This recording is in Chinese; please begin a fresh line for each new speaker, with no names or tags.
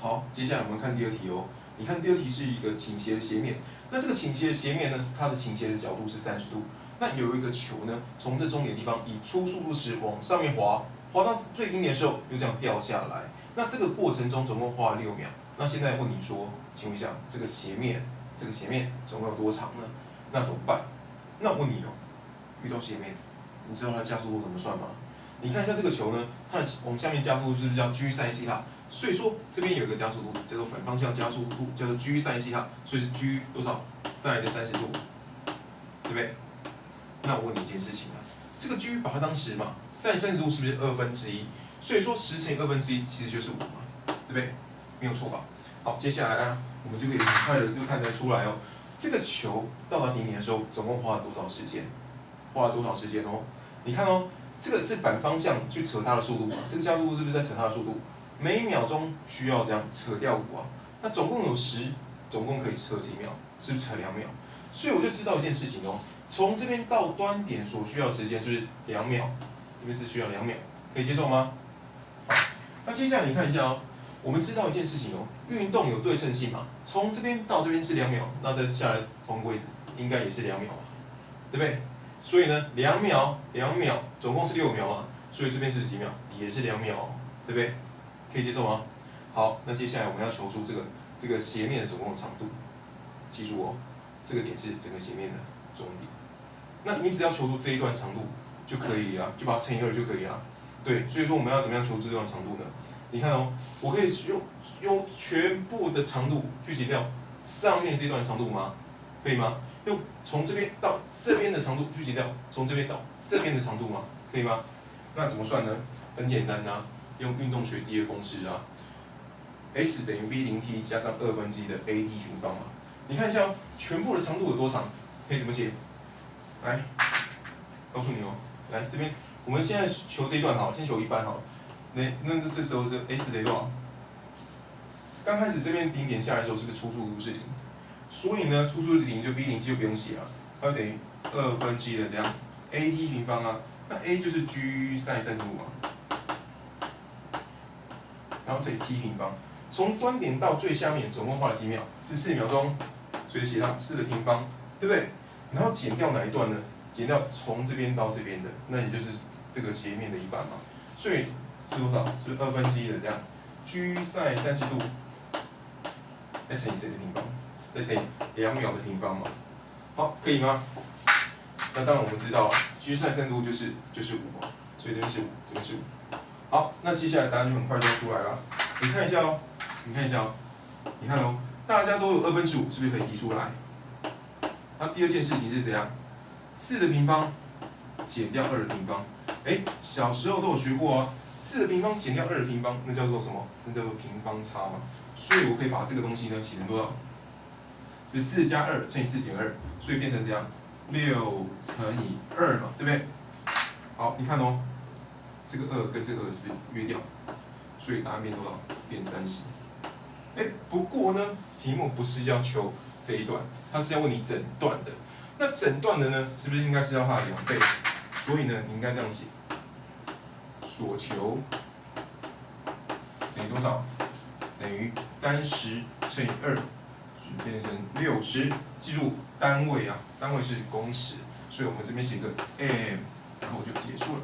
好，接下来我们看第二题哦。你看第二题是一个倾斜的斜面，那这个倾斜的斜面呢，它的倾斜的角度是30度。那有一个球呢，从这中点的地方以初速度时往上面滑，滑到最顶点的时候又这样掉下来。那这个过程中总共花了6秒。那现在问你说，请问一下，这个斜面总共有多长呢？那怎么办？那我问你哦，遇到斜面，你知道它的加速度怎么算吗？你看一下这个球呢，它的往下面加速度是不是叫 g sin 西塔？所以说这边有一个加速度叫做反方向加速度，叫做 g sin 西塔，所以是 g 多少 sin 的30度，对不对？那我问你一件事情啊，这个 g 把它当10嘛，sin 30度是不是1/2？所以说10乘以1/2其实就是5嘛，对不对？没有错吧？好，接下来啊，我们就可以很快的就看得出来哦，这个球到达顶点的时候，总共花了多少时间？哦？你看哦，这个是反方向去扯它的速度嘛，这个加速度是不是在扯它的速度？每秒钟需要这样扯掉5啊，那总共有10，总共可以扯几秒？是不是扯2秒？所以我就知道一件事情哦，从这边到端点所需要的时间是不是2秒？这边是需要2秒，可以接受吗？好，那接下来你看一下哦，我们知道一件事情哦，运动有对称性嘛，从这边到这边是2秒，那再下来同个位置应该也是2秒嘛，对不对？所以呢，2秒，总共是6秒嘛，所以这边是几秒？也是2秒哦，对不对？可以接受吗？好，那接下来我们要求出这个斜面的总共长度，记住哦，这个点是整个斜面的中点。那你只要求出这一段长度就可以啊，就把它乘以2就可以了。对，所以说我们要怎么样求出这段长度呢？你看哦，我可以用全部的长度去减掉上面这段长度吗？可以吗？用从这边到这边的长度去减掉从这边到这边的长度吗？可以吗？那怎么算呢？很简单啊，用运动学第2公式啊 ，S 等于 V0T 加上1/2的 AD 平方嘛。你看一下哦，全部的长度有多长？可以怎么写？来，告诉你哦，来这边，我们现在求这一段好，先求一半好了。那这时候的 S 等于多少？刚开始这边顶点下来的时候，是不是初速度是0？所以呢，初速度0就 V0T 就不用写了，它就等于1/2的这样 AT 平方啊。那 A 就是 G sin 35嘛，然后乘以 T 平方。从端点到最下面总共花了几秒？是4秒钟，所以写上4的平方，对不对？然后减掉哪一段呢？减掉从这边到这边的，那也就是这个斜面的一半嘛。所以是多少？是1/2的这样 ，G sin 30度，再乘以谁的平方？再乘以2秒的平方嘛。好，可以吗？那当然我们知道 G sin 30度就是5嘛，所以这边是5，这边是5。好，那接下来答案就很快就出来了。你看一下哦，你看哦，大家都有5/2，是不是可以提出来？那第二件事情是怎样？4的平方减掉2的平方。小时候都有学过啊，4的平方减掉2的平方，那叫做什么？那叫做平方差嘛。所以我可以把这个东西呢写成多少？就是4加2乘以4减2，所以变成这样，6乘以2嘛，对不对？好，你看哦，这个2跟这个2是不是约掉？所以答案变多少？变30。不过呢，题目不是要求这一段，它是要问你整段的。那整段的呢，是不是应该是要它的2倍？所以呢，你应该这样写：所求等于多少？等于30乘以2，所以变成60。记住单位啊，单位是公尺，所以我们这边写个 m，然后就结束了。